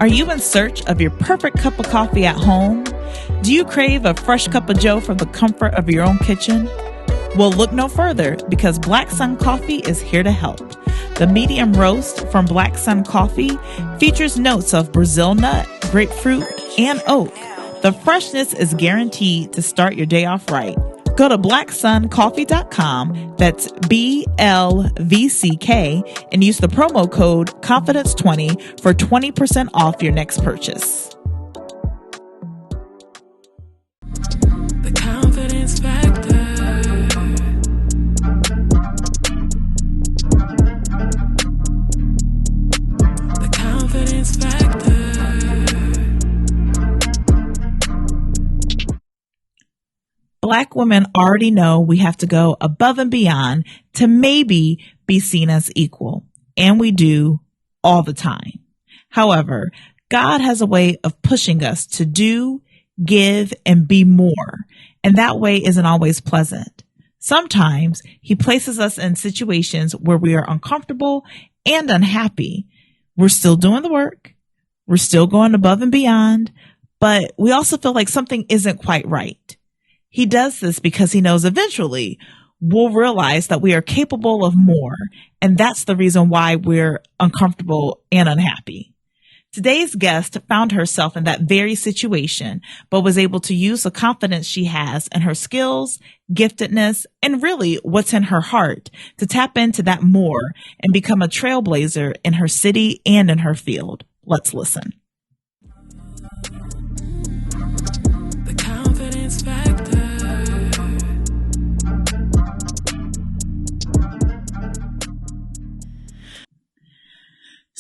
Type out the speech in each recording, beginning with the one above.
Are you in search of your perfect cup of coffee at home? Do you crave a fresh cup of joe from the comfort of your own kitchen? Well, look no further, because Black Sun Coffee is here to help. The medium roast from Black Sun Coffee features notes of Brazil nut, grapefruit, and oak. The freshness is guaranteed to start your day off right. Go to blacksuncoffee.com, that's BLVCK, and use the promo code Confidence20 for 20% off your next purchase. The Confidence Factor. The Confidence Factor. Black women already know we have to go above and beyond to maybe be seen as equal, and we do all the time. However, God has a way of pushing us to do, give, and be more, and that way isn't always pleasant. Sometimes He places us in situations where we are uncomfortable and unhappy. We're still doing the work, we're still going above and beyond, but we also feel like something isn't quite right. He does this because He knows eventually we'll realize that we are capable of more, and that's the reason why we're uncomfortable and unhappy. Today's guest found herself in that very situation, but was able to use the confidence she has in her skills, giftedness, and really what's in her heart to tap into that more and become a trailblazer in her city and in her field. Let's listen. The Confidence Factor.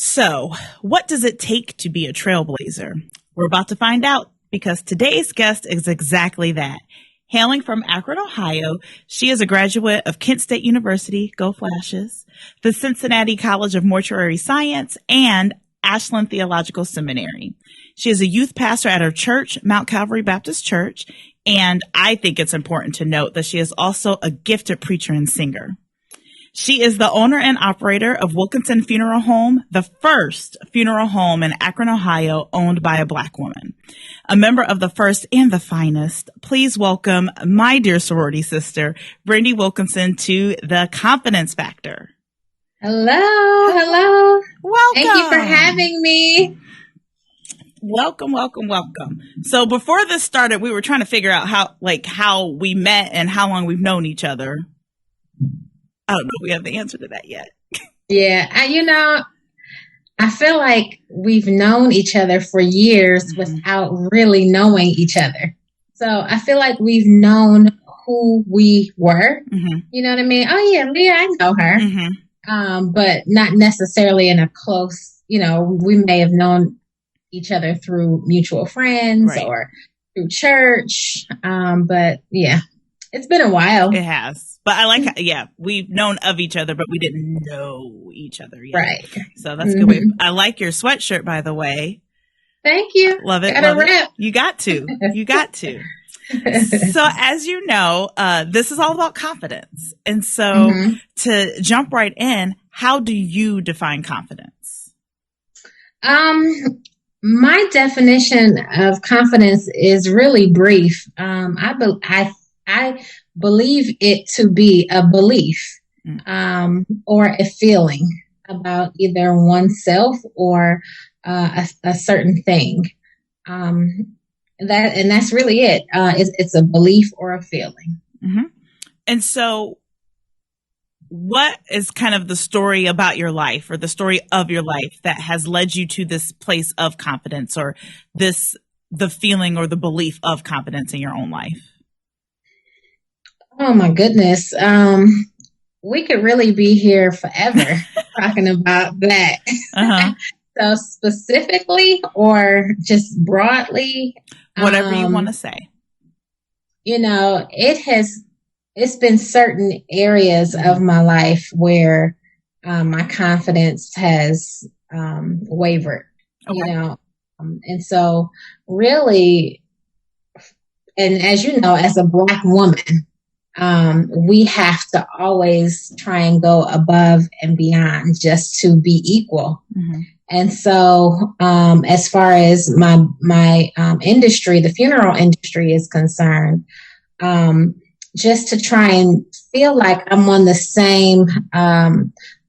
So, what does it take to be a trailblazer? We're about to find out, because today's guest is exactly that. Hailing from Akron, Ohio, she is a graduate of Kent State University, go Flashes, the Cincinnati College of Mortuary Science, and Ashland Theological Seminary. She is a youth pastor at her church, Mount Calvary Baptist Church, and I think it's important to note that she is also a gifted preacher and singer. She is the owner and operator of Wilkinson Funeral Home, the first funeral home in Akron, Ohio, owned by a Black woman. A member of the first and the finest, please welcome my dear sorority sister, Brandee Wilkinson, to the Confidence Factor. Hello. Welcome. Thank you for having me. Welcome. So before this started, we were trying to figure out how we met and how long we've known each other. I don't know if we have the answer to that yet. Yeah, I feel like we've known each other for years without really knowing each other. So I feel like we've known who we were. Mm-hmm. You know what I mean? Oh yeah, Leah, I know her. Mm-hmm. But not necessarily in a close, we may have known each other through mutual friends or through church. But yeah, it's been a while. It has. But I like, we've known of each other, but we didn't know each other yet. Right. So that's a good way. I like your sweatshirt, by the way. Thank you. Love it. Gotta rip. You got to. So as you know, this is all about confidence. And so to jump right in, how do you define confidence? My definition of confidence is really brief. I believe it to be a belief or a feeling about either oneself or a certain thing. That's really it. It's a belief or a feeling. Mm-hmm. And so what is kind of the story about your life or the story of your life that has led you to this place of confidence or the feeling or the belief of confidence in your own life? Oh my goodness. We could really be here forever talking about that. Uh-huh. So specifically or just broadly? Whatever you want to say. It's been certain areas of my life where my confidence has wavered, okay. And so really, and as you know, as a Black woman, we have to always try and go above and beyond just to be equal. Mm-hmm. And so, as far as my industry, the funeral industry is concerned, just to try and feel like I'm on the same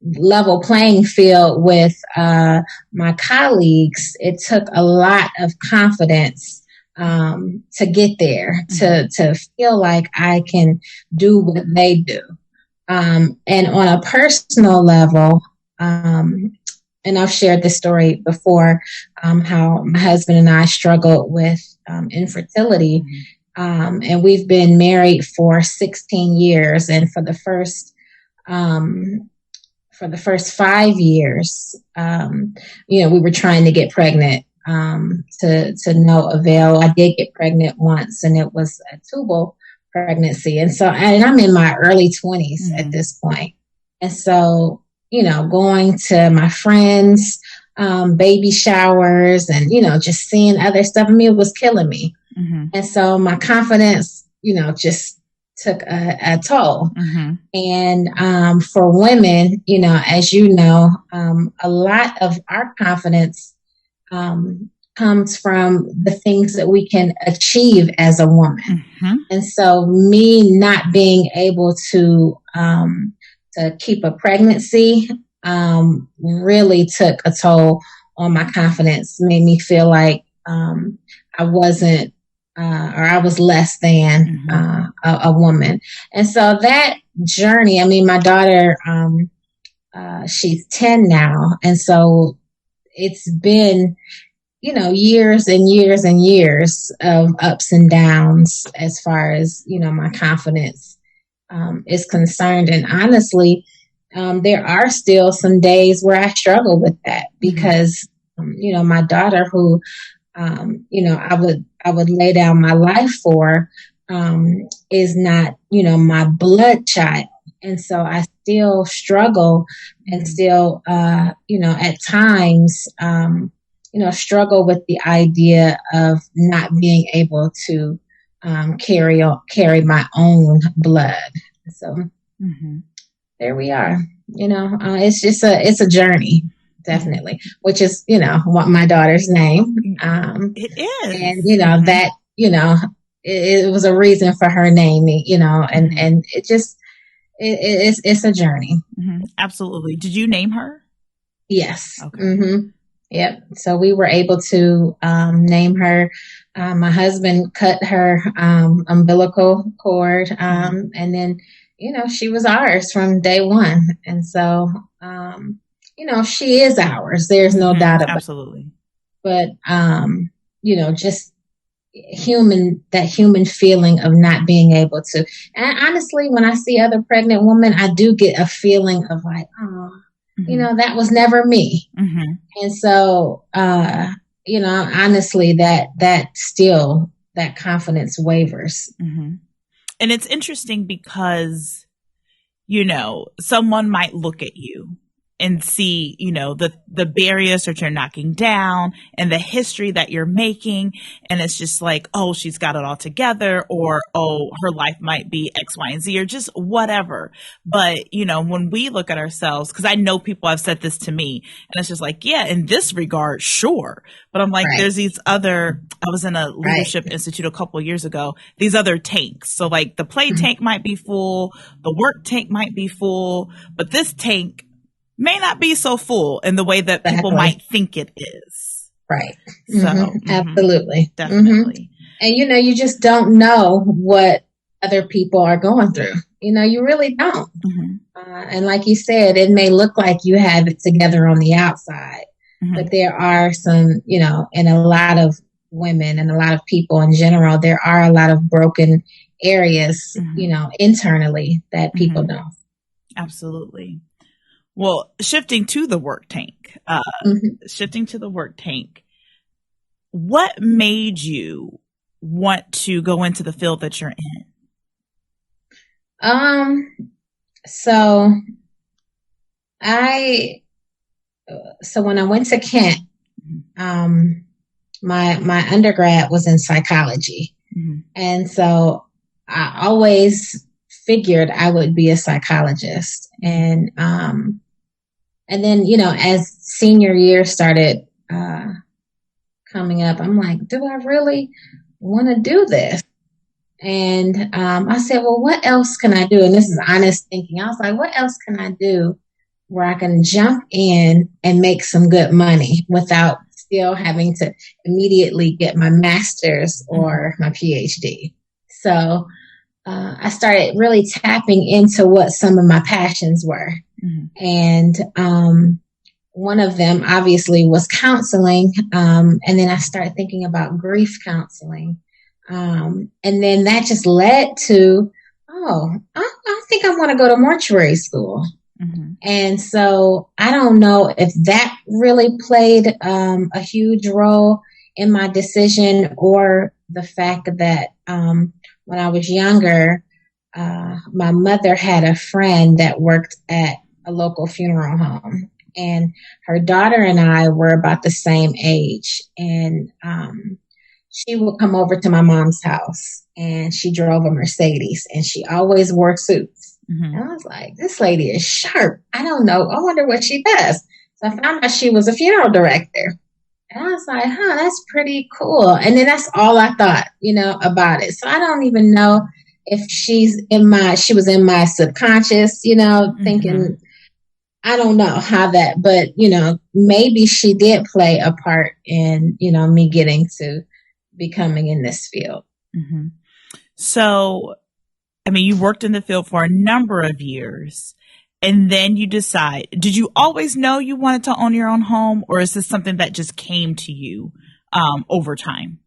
level playing field with my colleagues, it took a lot of confidence to get there, to feel like I can do what they do. And on a personal level, and I've shared this story before, how my husband and I struggled with infertility. And we've been married for 16 years. And for the first 5 years, we were trying to get pregnant to no avail. I did get pregnant once, and it was a tubal pregnancy. And I'm in my early 20s at this point. And so, going to my friends' baby showers and, just seeing other stuff, it was killing me. Mm-hmm. And so my confidence, just took a toll. Mm-hmm. And for women, as you know, a lot of our confidence comes from the things that we can achieve as a woman. Mm-hmm. And so me not being able to keep a pregnancy really took a toll on my confidence, made me feel like I wasn't or I was less than a woman. And so that journey, my daughter, she's 10 now. And so it's been, years and years and years of ups and downs as far as, my confidence is concerned. And honestly, there are still some days where I struggle with that because, my daughter who, I would lay down my life for, is not, my blood child. And so I still struggle and still, at times, struggle with the idea of not being able to, carry my own blood. So there we are, it's a journey. Definitely, which is, what my daughter's name. It is. And, that, it was a reason for her naming, and it just, it's a journey. Mm-hmm. Absolutely. Did you name her? Yes. Okay. Mm-hmm. Yep. So we were able to name her. My husband cut her umbilical cord, and then, she was ours from day one. And so, she is ours. There's no doubt about it. Absolutely. But, just that human feeling of not being able to. And honestly, when I see other pregnant women, I do get a feeling of like, that was never me. Mm-hmm. And so, honestly, that still, that confidence wavers. Mm-hmm. And it's interesting because, someone might look at you and see, the barriers that you're knocking down and the history that you're making. And it's just like, oh, she's got it all together, or, oh, her life might be X, Y, and Z, or just whatever. But, when we look at ourselves, because I know people have said this to me, and it's just like, yeah, in this regard, sure. But I'm like, there's these other, I was in a leadership institute a couple of years ago, these other tanks. So like the play tank might be full, the work tank might be full, but this tank may not be so full in the way that people might think it is. Right. So, absolutely. Definitely. And, you just don't know what other people are going through. You really don't. And like you said, it may look like you have it together on the outside, but there are some, and a lot of women and a lot of people in general, there are a lot of broken areas, internally that people know. Absolutely. Well, shifting to the work tank, what made you want to go into the field that you're in? So when I went to Kent, my undergrad was in psychology. And so I always figured I would be a psychologist. And then, as senior year started coming up, I'm like, do I really want to do this? And I said, well, what else can I do? And this is honest thinking. I was like, what else can I do where I can jump in and make some good money without still having to immediately get my master's or my PhD? So I started really tapping into what some of my passions were. And one of them obviously was counseling. And then I started thinking about grief counseling. And then that just led to, I think I want to go to mortuary school. And so I don't know if that really played a huge role in my decision, or the fact that when I was younger, my mother had a friend that worked at a local funeral home, and her daughter and I were about the same age. And she would come over to my mom's house, and she drove a Mercedes, and she always wore suits. And I was like, this lady is sharp. I don't know. I wonder what she does. So I found out she was a funeral director. And I was like, that's pretty cool. And then that's all I thought, about it. So I don't even know if she was in my subconscious, thinking, I don't know how that, but, maybe she did play a part in, me getting to becoming in this field. So, you worked in the field for a number of years, and then you decide, did you always know you wanted to own your own home, or is this something that just came to you over time?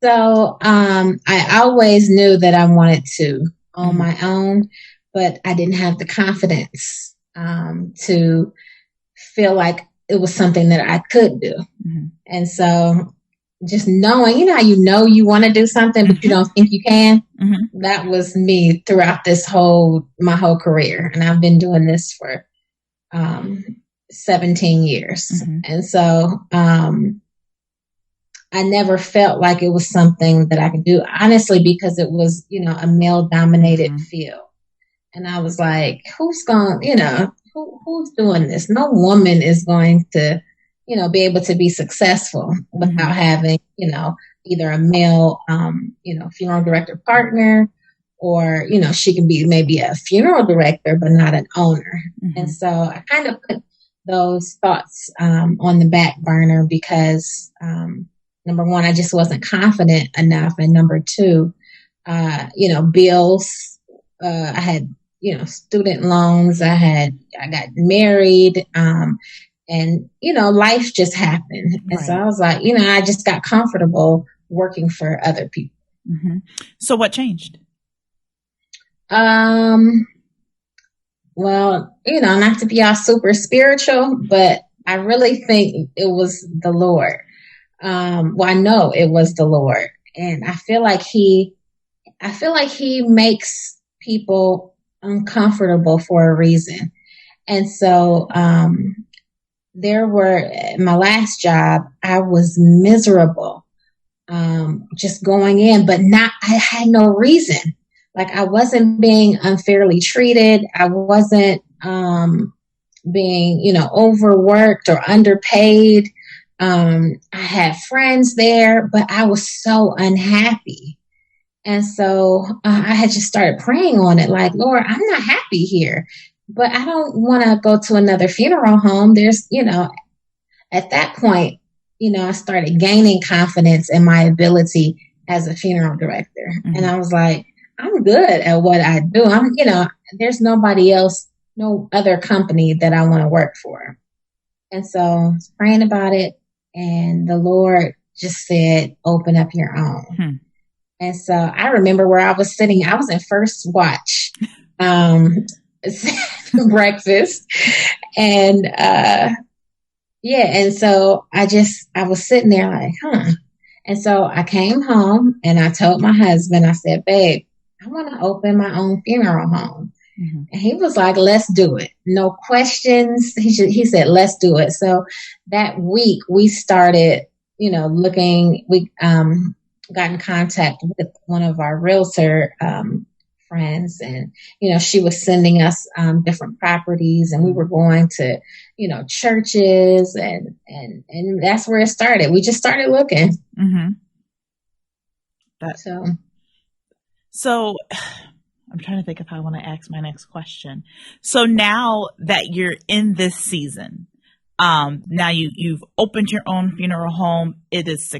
So I always knew that I wanted to own my own, but I didn't have the confidence to feel like it was something that I could do. And so just knowing, how you want to do something, but you don't think you can. That was me throughout my whole career. And I've been doing this for 17 years. And so I never felt like it was something that I could do, honestly, because it was, a male dominated field. And I was like, who's doing this? No woman is going to, be able to be successful without having, either a male, funeral director partner, or, she can be maybe a funeral director, but not an owner. And so I kind of put those thoughts on the back burner because, number one, I just wasn't confident enough. And number two, bills, I had, student loans, I got married, and, life just happened. And so I was like, I just got comfortable working for other people. So what changed? Well, not to be all super spiritual, but I really think it was the Lord. I know it was the Lord. And I feel like he makes people uncomfortable for a reason. And so, my last job, I was miserable, just going in, but I had no reason. Like I wasn't being unfairly treated. I wasn't, being, overworked or underpaid. I had friends there, but I was so unhappy. And so I had just started praying on it, like, Lord, I'm not happy here, but I don't want to go to another funeral home. There's, at that point, I started gaining confidence in my ability as a funeral director. And I was like, I'm good at what I do. There's nobody else, no other company that I want to work for. And so I was praying about it, and the Lord just said, open up your own. And so I remember where I was sitting. I was in first watch, breakfast. And, and so I was sitting there like, And so I came home and I told my husband, I said, babe, I want to open my own funeral home. And he was like, let's do it. No questions. He said, let's do it. So that week we started, looking, we, got in contact with one of our realtor friends, and she was sending us different properties, and we were going to churches, and that's where it started. We just started looking. Mm-hmm. So I'm trying to think if I want to ask my next question. So now that you're in this season, now you've opened your own funeral home. It is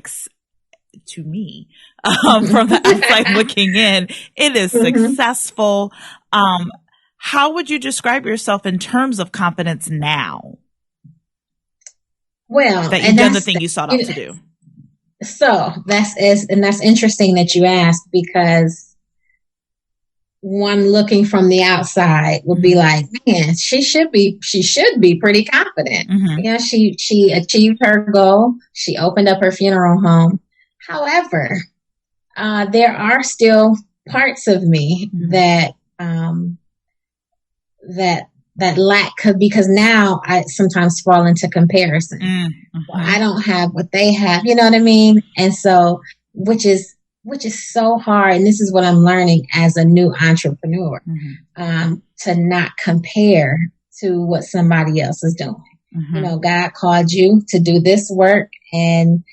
to me, from the outside looking in, it is successful. How would you describe yourself in terms of confidence now? Well, that you've done the thing you sought out to do. So that's interesting that you asked, because one looking from the outside would be like, man, she should be pretty confident. Mm-hmm. She achieved her goal. She opened up her funeral home. However, there are still parts of me that lack, because now I sometimes fall into comparison. Well, I don't have what they have, you know what I mean? And so, which is so hard. And this is what I'm learning as a new entrepreneur, to not compare to what somebody else is doing. God called you to do this work and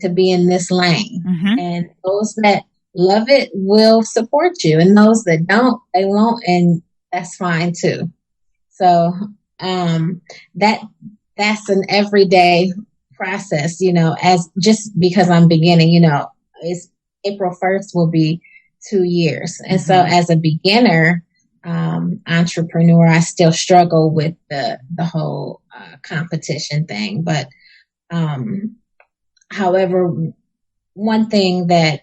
to be in this lane. And those that love it will support you, and those that don't, they won't, and that's fine too. So that's an everyday process, as just because I'm beginning, it's April 1st will be 2 years. And so as a beginner entrepreneur, I still struggle with the whole competition thing. But however, one thing that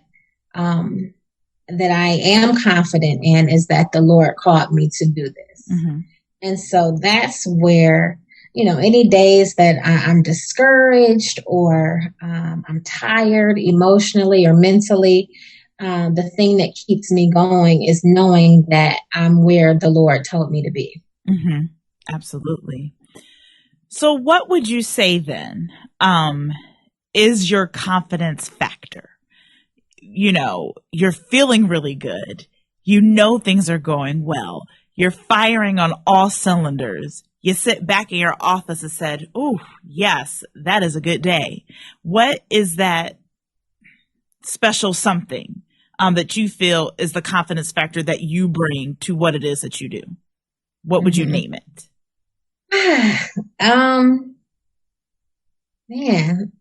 I am confident in is that the Lord called me to do this. And so that's where, any days that I'm discouraged or I'm tired emotionally or mentally, the thing that keeps me going is knowing that I'm where the Lord told me to be. Absolutely. So what would you say then is your confidence factor? You're feeling really good. Things are going well. You're firing on all cylinders. You sit back in your office and said, "Oh, yes, that is a good day." What is that special something that you feel is the confidence factor that you bring to what it is that you do? What would you name it? Man,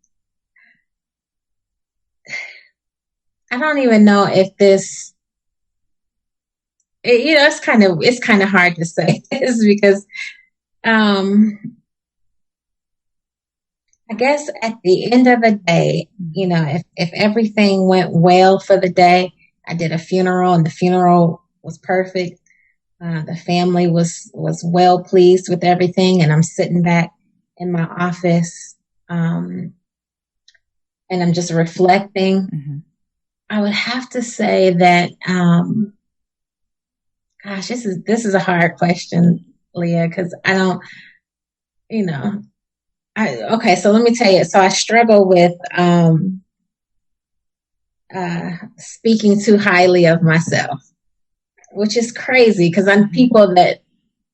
I don't even know if this. It's kind of hard to say this, because I guess at the end of the day, if everything went well for the day, I did a funeral and the funeral was perfect. The family was well pleased with everything, and I'm sitting back in my office, and I'm just reflecting. I would have to say that, gosh, this is a hard question, Leah, because I don't, okay, so let me tell you. So I struggle with speaking too highly of myself, which is crazy, because I'm people that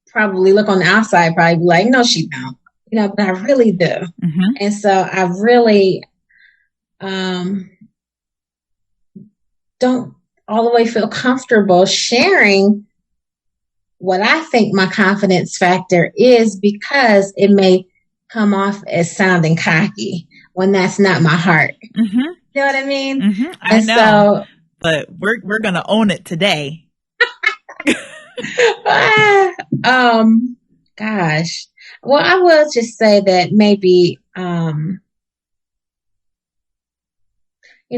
probably look on the outside probably be like, no, she don't, but I really do. And so I really don't all the way feel comfortable sharing what I think my confidence factor is, because it may come off as sounding cocky when that's not my heart. You know what I mean? I know, but we're going to own it today. Gosh. Well, I will just say that maybe,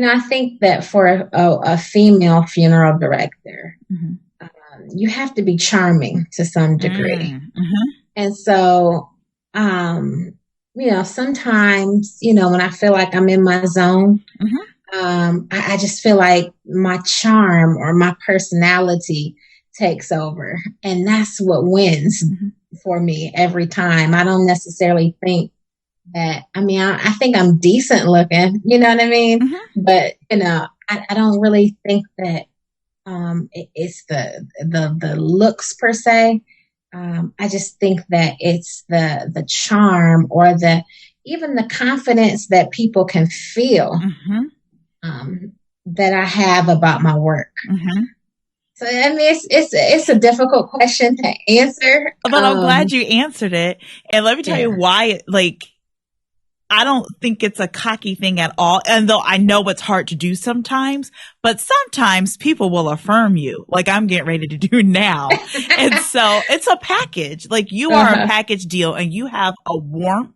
I think that for a female funeral director, you have to be charming to some degree. And so, sometimes, when I feel like I'm in my zone, I just feel like my charm or my personality takes over. And that's what wins for me every time. I don't necessarily think that, I think I'm decent looking, you know what I mean? But, I don't really think that it's the looks per se. I just think that it's the charm or even the confidence that people can feel that I have about my work. So I mean, it's a difficult question to answer. But I'm glad you answered it. And let me tell you why. I don't think it's a cocky thing at all. And though I know it's hard to do sometimes, but sometimes people will affirm you, like I'm getting ready to do now. And so it's a package. Like you are a package deal, and you have a warmth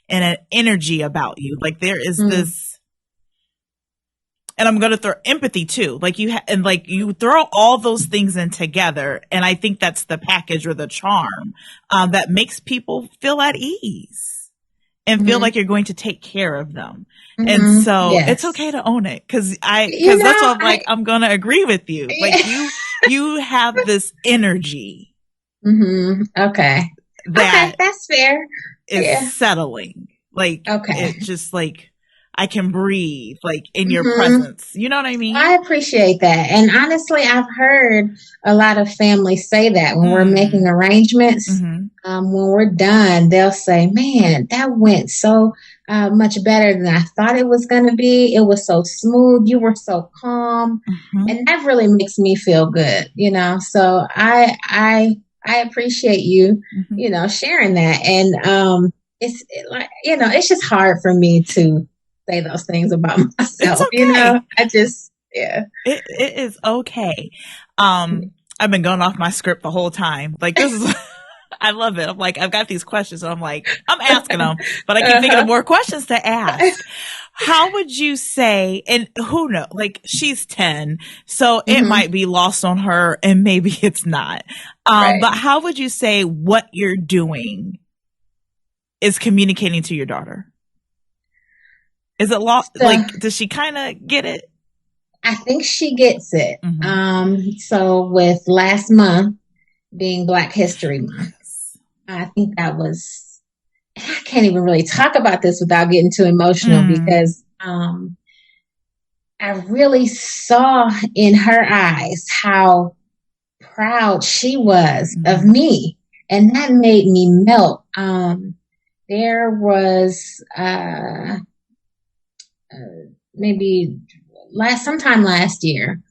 and an energy about you. Like there is this, and I'm going to throw empathy too. Like you throw all those things in together. And I think that's the package or the charm, that makes people feel at ease and feel like you're going to take care of them. And so it's okay to own it. Cause that's what I'm like, I'm going to agree with you. Like you have this energy. Okay. That's fair. Is settling. Like, it's just like, I can breathe like in your presence. You know what I mean? I appreciate that. And honestly, I've heard a lot of families say that when we're making arrangements, when we're done, they'll say, man, that went so much better than I thought it was going to be. It was so smooth. You were so calm. And that really makes me feel good, you know? So I appreciate you, you know, sharing that. And it's just hard for me to say those things about myself. Okay. You know, I just, it is okay. I've been going off my script the whole time. Like this is, I love it. I'm like, I've got these questions. So I'm like, I'm asking them, but I keep thinking of more questions to ask. How would you say, and who knows, like she's 10, so it might be lost on her and maybe it's not. But how would you say what you're doing is communicating to your daughter? Is it lost? Like, does she kind of get it? I think she gets it. So with last month being Black History Month, I think that was, I can't even really talk about this without getting too emotional because I really saw in her eyes how proud she was of me. And that made me melt. There was, maybe sometime last year,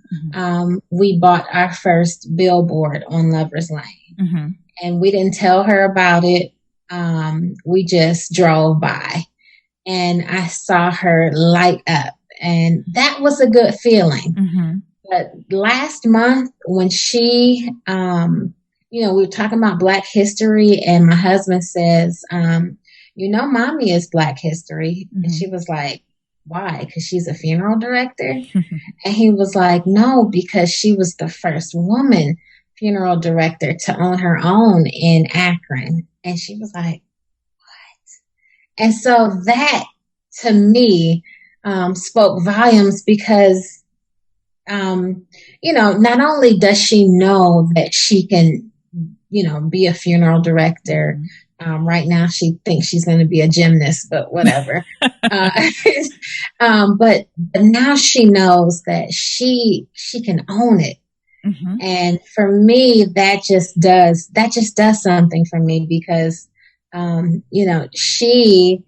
we bought our first billboard on Lover's Lane, and we didn't tell her about it. We just drove by, and I saw her light up, and that was a good feeling. But last month, when she, we were talking about Black history, and my husband says, mommy is Black history, and she was like, why? Because she's a funeral director? And he was like, no, because she was the first woman funeral director to own her own in Akron. And she was like, what? And so that to me spoke volumes because, not only does she know that she can, be a funeral director. Right now she thinks she's going to be a gymnast, but whatever. But now she knows that she can own it. And for me, that just does something for me because, she,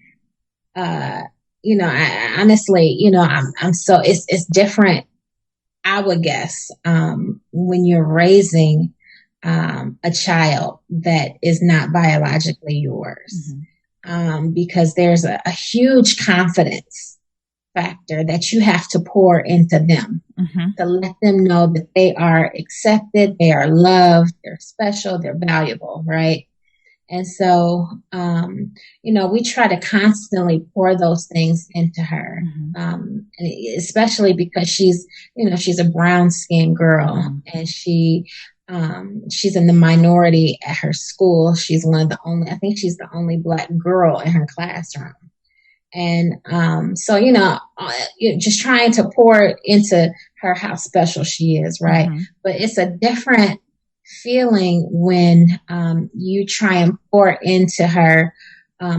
I honestly, I'm so, it's different. I would guess, when you're raising a child that is not biologically yours, because there's a huge confidence factor that you have to pour into them to let them know that they are accepted, they are loved, they're special, they're valuable, right? And so, we try to constantly pour those things into her, especially because she's a brown skinned girl, and she's in the minority at her school. She's I think she's the only Black girl in her classroom. And, just trying to pour into her how special she is. Right. But it's a different feeling when, you try and pour into her,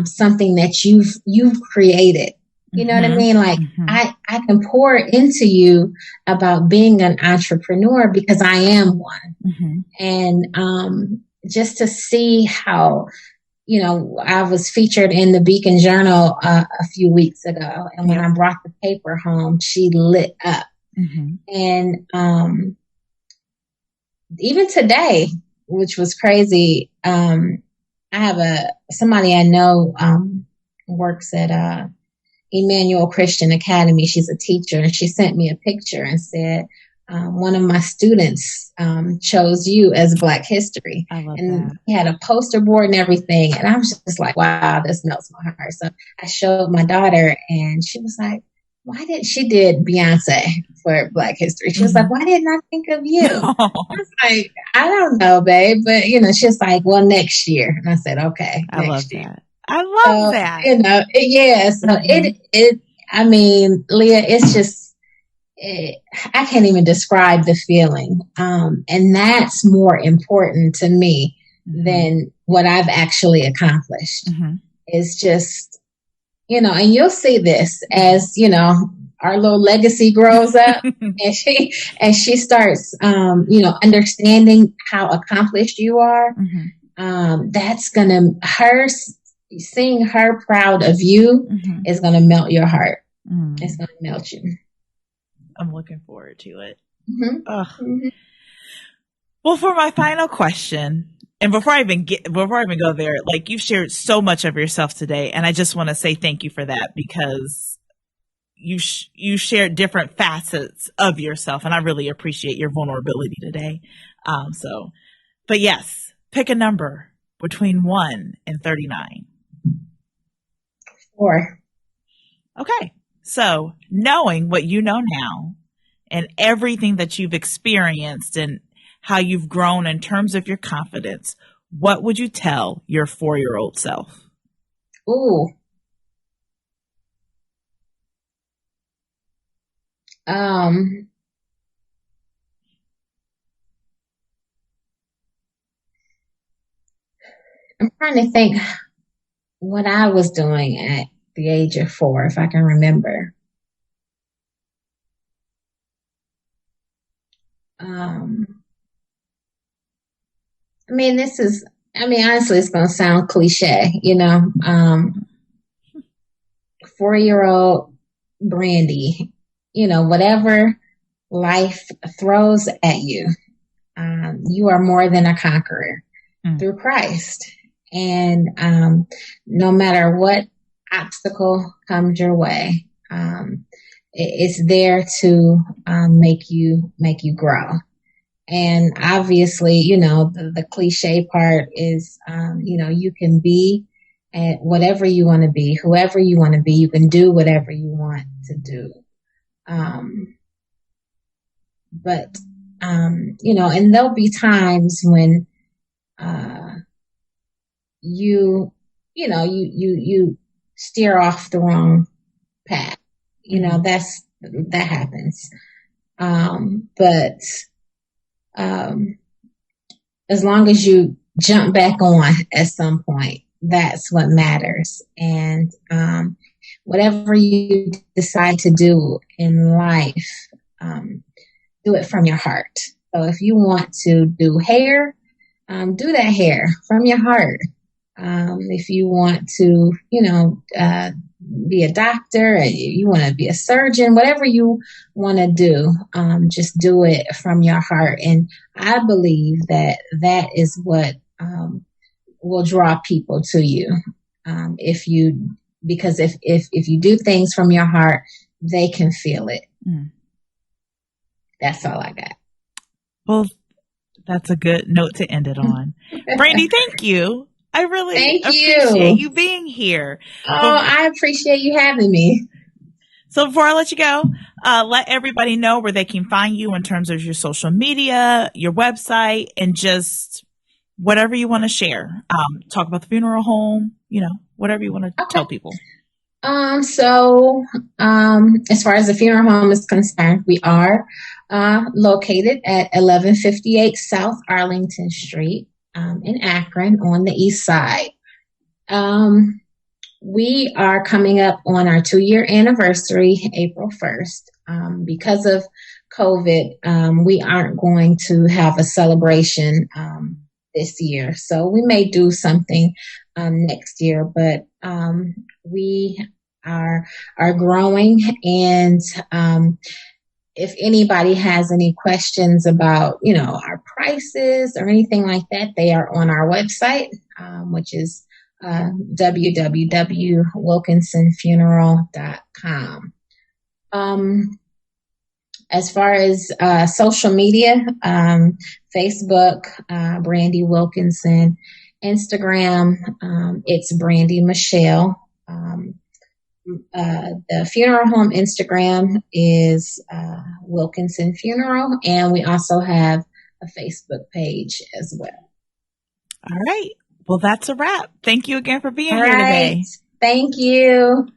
something that you've created, You know what I mean? Like I can pour into you about being an entrepreneur because I am one. And just to see how, you know, I was featured in the Beacon Journal a few weeks ago. And when I brought the paper home, she lit up. And even today, which was crazy, I have somebody I know works at Emmanuel Christian Academy. She's a teacher, and she sent me a picture and said, one of my students chose you as Black History. I love and that. he had a poster board and everything. And I was just like, wow, this melts my heart. So I showed my daughter, and she was like, she did Beyonce for Black History. She was like, why didn't I think of you? I was like, I don't know, babe. But, you know, she's like, well, next year. And I said, okay. I love that. I love that. You know, I mean, Leah, it's just, I can't even describe the feeling. And that's more important to me than what I've actually accomplished. It's just, you know, and you'll see this as, you know, our little legacy grows up and she starts, you know, understanding how accomplished you are. That's seeing her proud of you is going to melt your heart. It's going to melt you. I'm looking forward to it. Well, for my final question, and before I even go there, like, you've shared so much of yourself today, and I just want to say thank you for that, because you shared different facets of yourself, and I really appreciate your vulnerability today. But yes, pick a number between 1 and 39. 4. Okay. So knowing what you know now and everything that you've experienced and how you've grown in terms of your confidence, what would you tell your 4-year-old self? Ooh. I'm trying to think what I was doing at the age of 4, if I can remember. Honestly, it's going to sound cliche, you know, 4-year-old Brandee, you know, whatever life throws at you, you are more than a conqueror through Christ. And no matter what obstacle comes your way, it's there to make you grow. And obviously, you know, the cliche part is, you know, you can be at whatever you want to be, whoever you want to be. You can do whatever you want to do. But you know, and there'll be times when you steer off the wrong path. You know, that happens. But as long as you jump back on at some point, that's what matters. And whatever you decide to do in life, do it from your heart. So if you want to do hair, do that hair from your heart. If you want to, you know, be a doctor, you want to be a surgeon, whatever you want to do, just do it from your heart. And I believe that is what will draw people to you. Because if you do things from your heart, they can feel it. That's all I got. Well, that's a good note to end it on. Brandee, thank you. I really appreciate you being here. I appreciate you having me. So before I let you go, let everybody know where they can find you in terms of your social media, your website, and just whatever you want to share. Talk about the funeral home, you know, whatever you want to tell people. So as far as the funeral home is concerned, we are located at 1158 South Arlington Street in Akron on the east side. we are coming up on our 2-year anniversary, April 1st. Because of COVID, we aren't going to have a celebration this year. So we may do something next year, but we are growing, and if anybody has any questions about, our prices or anything like that, they are on our website, which is www.wilkinsonfuneral.com. As far as social media, Facebook, Brandee Wilkinson, Instagram, it's Brandee Michelle. The funeral home Instagram is Wilkinson Funeral, and we also have a Facebook page as well. All right. Well, that's a wrap. Thank you again for being All here right. today. Thank you.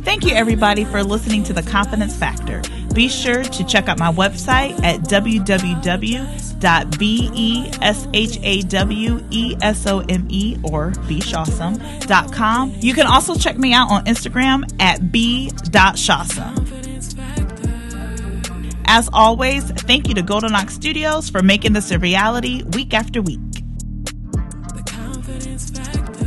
Thank you, everybody, for listening to The Confidence Factor. Be sure to check out my website at www.beshawesome or beshawesome.com. You can also check me out on Instagram at b.shawesome. As always, thank you to Golden Ox Studios for making this a reality week after week. The confidence factor.